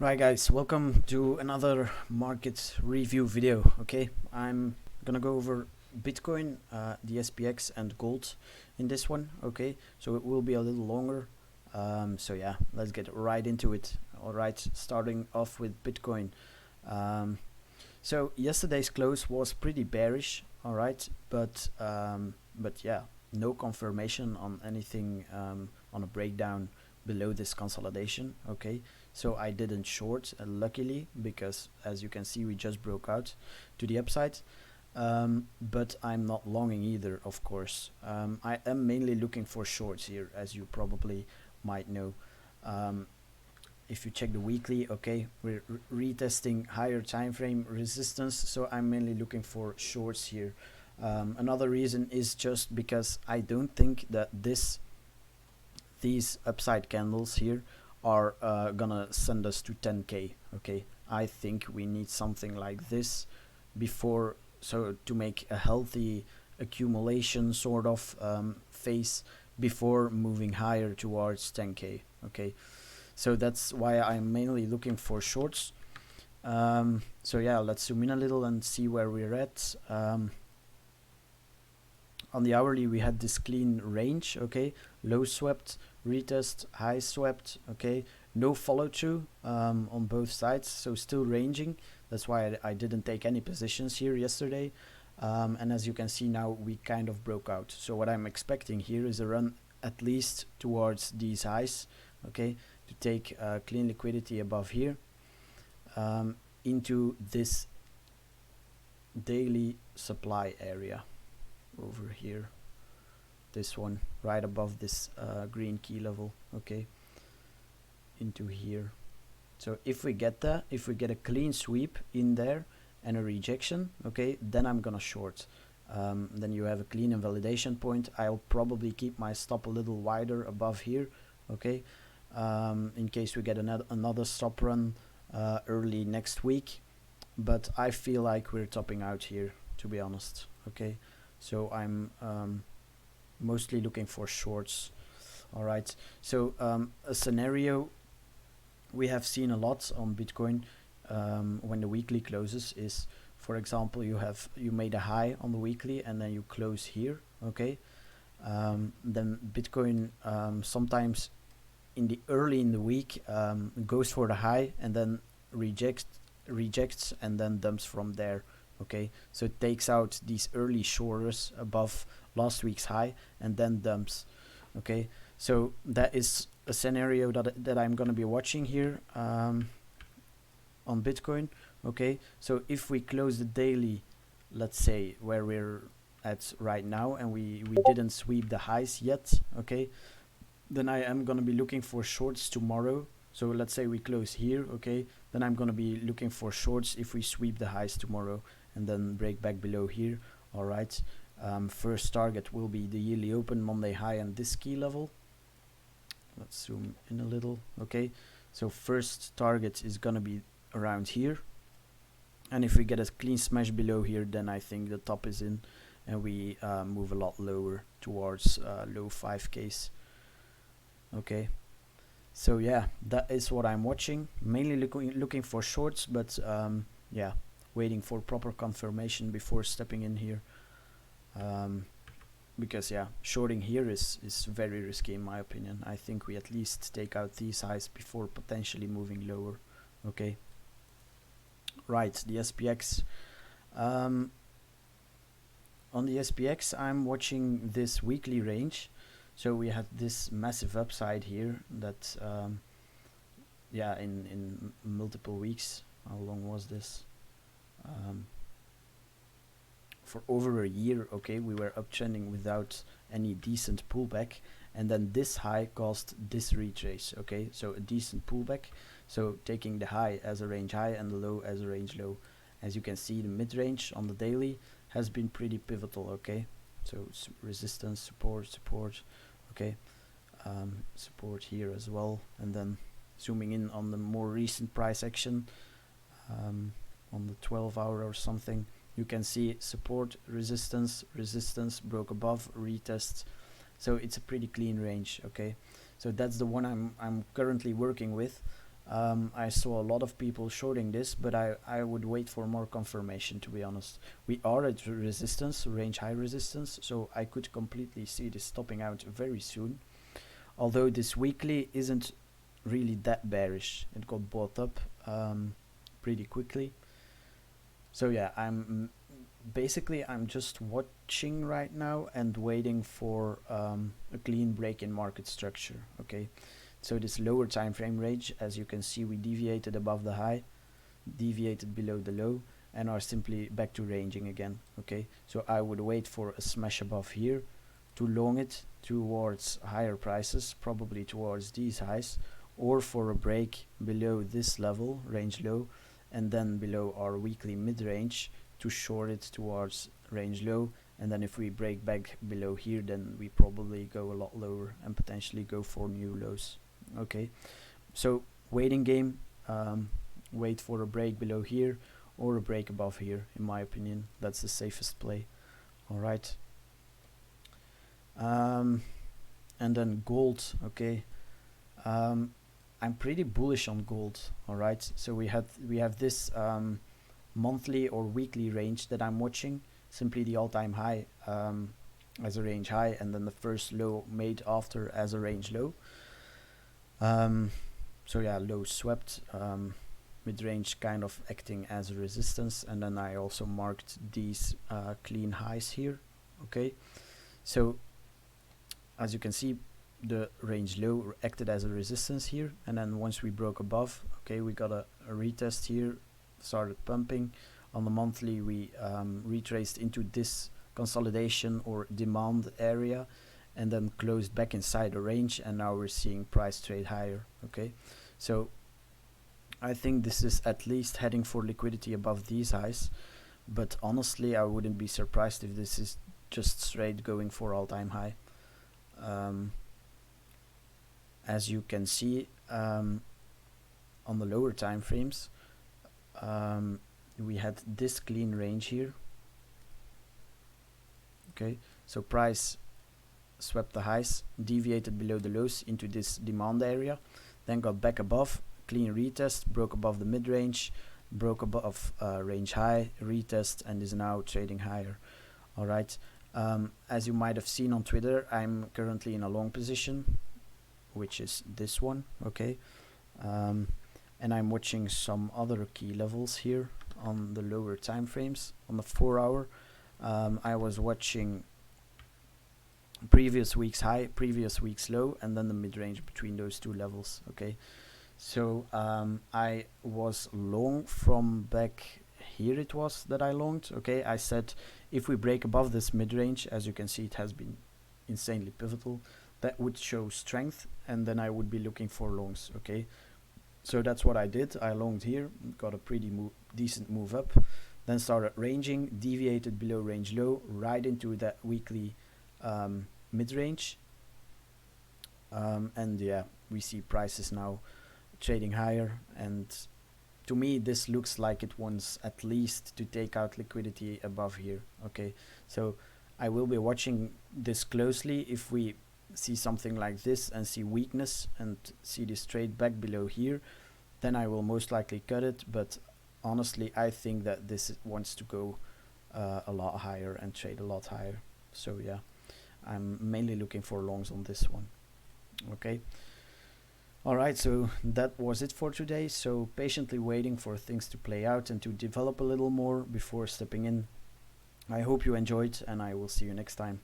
Right guys, welcome to another market review video. Okay, I'm gonna go over Bitcoin, the SPX and gold in this one. Okay, so it will be a little longer. So yeah, let's get right into it. Alright, starting off with Bitcoin. So yesterday's close was pretty bearish. Alright, but yeah, no confirmation on anything on a breakdown below this consolidation. Okay, so I didn't short, luckily, because as you can see we just broke out to the upside. But I'm not longing either, of course. I am mainly looking for shorts here, as you probably might know. If you check the weekly, okay, we're retesting higher time frame resistance, so I'm mainly looking for shorts here. Another reason is just because I don't think that these upside candles here are gonna send us to 10k. Okay, I think we need something like this before, so to make a healthy accumulation sort of phase before moving higher towards 10k. Okay, so that's why I'm mainly looking for shorts. So yeah, let's zoom in a little and see where we're at. On the hourly we had this clean range. Okay, low swept, retest, high swept. Okay, no follow through on both sides, so still ranging. That's why I didn't take any positions here yesterday. And as you can see now, we kind of broke out. So what I'm expecting here is a run at least towards these highs. Okay, to take clean liquidity above here into this daily supply area over here, this one right above this green key level. Okay, into here. So if we get that, if we get a clean sweep in there and a rejection, okay, then I'm gonna short. Then you have a clean invalidation point. I'll probably keep my stop a little wider above here. Okay, in case we get another stop run early next week, but I feel like we're topping out here, to be honest. Okay, so I'm mostly looking for shorts. All right, so a scenario we have seen a lot on Bitcoin when the weekly closes is, for example, you made a high on the weekly and then you close here. Okay, then Bitcoin sometimes in the early in the week goes for the high and then rejects and then dumps from there. Okay, so it takes out these early shorters above last week's high and then dumps. Okay, so that is a scenario that I'm gonna be watching here on Bitcoin. Okay, so if we close the daily, let's say where we're at right now, and we didn't sweep the highs yet, okay, then I am gonna be looking for shorts tomorrow. So let's say we close here, okay, then I'm gonna be looking for shorts if we sweep the highs tomorrow and then break back below here. All right, first target will be the yearly open, Monday high, and this key level. Let's zoom in a little. Okay, so first target is gonna be around here, and if we get a clean smash below here, then I think the top is in and we move a lot lower towards low 5Ks. Okay, so yeah, that is what I'm watching, mainly looking for shorts, but yeah, waiting for proper confirmation before stepping in here, because yeah, shorting here is very risky in my opinion. I think we at least take out these highs before potentially moving lower. Okay, right, the SPX. On the SPX I'm watching this weekly range. So we had this massive upside here that yeah, in multiple weeks. How long was this? For over a year. Okay, we were uptrending without any decent pullback, and then this high caused this retrace. Okay, so a decent pullback, so taking the high as a range high and the low as a range low. As you can see, the mid-range on the daily has been pretty pivotal. Okay, so resistance, support. Okay, support here as well, and then zooming in on the more recent price action on the 12-hour or something, you can see support, resistance, broke above, retest. So it's a pretty clean range. Okay, so that's the one I'm currently working with. I saw a lot of people shorting this, but I would wait for more confirmation, to be honest. We are at resistance, range high resistance, so I could completely see this stopping out very soon. Although this weekly isn't really that bearish. It got bought up pretty quickly. So yeah, I'm just watching right now and waiting for a clean break in market structure. Okay, so this lower time frame range, as you can see, we deviated above the high, deviated below the low, and are simply back to ranging again. Okay, so I would wait for a smash above here to long it towards higher prices, probably towards these highs, or for a break below this level, range low, and then below our weekly mid-range to short it towards range low. And then if we break back below here, then we probably go a lot lower and potentially go for new lows. Okay, so waiting game, wait for a break below here or a break above here. In my opinion, that's the safest play. All right. And then gold. Okay, I'm pretty bullish on gold. All right, so we have this monthly or weekly range that I'm watching, simply the all-time high as a range high, and then the first low made after as a range low. So yeah, low swept, mid-range kind of acting as a resistance, and then I also marked these clean highs here. Okay, so as you can see, the range low acted as a resistance here, and then once we broke above, okay, we got a retest here, started pumping. On the monthly, we retraced into this consolidation or demand area, and then closed back inside the range, and now we're seeing price trade higher. Okay, so I think this is at least heading for liquidity above these highs, but honestly I wouldn't be surprised if this is just straight going for all-time high. As you can see on the lower time frames, we had this clean range here. Okay, so price swept the highs, deviated below the lows into this demand area, then got back above, clean retest, broke above the mid-range, broke above range high, retest, and is now trading higher. All right, as you might have seen on Twitter, I'm currently in a long position, which is this one. Okay, and I'm watching some other key levels here on the lower time frames. On the 4 hour, I was watching previous week's high, previous week's low, and then the mid-range between those two levels. Okay, so I was long from back here, it was that I longed. Okay, I said if we break above this mid-range, as you can see, it has been insanely pivotal, that would show strength, and then I would be looking for longs. Okay, so that's what I did. I longed here, got a pretty decent move up, then started ranging, deviated below range low, right into that weekly mid-range, and yeah, we see prices now trading higher, and to me this looks like it wants at least to take out liquidity above here. Okay, so I will be watching this closely. If we see something like this and see weakness and see this trade back below here, then I will most likely cut it, but honestly I think that this wants to go a lot higher and trade a lot higher. So yeah, I'm mainly looking for longs on this one. Okay, alright, so that was it for today. So patiently waiting for things to play out and to develop a little more before stepping in. I hope you enjoyed, and I will see you next time.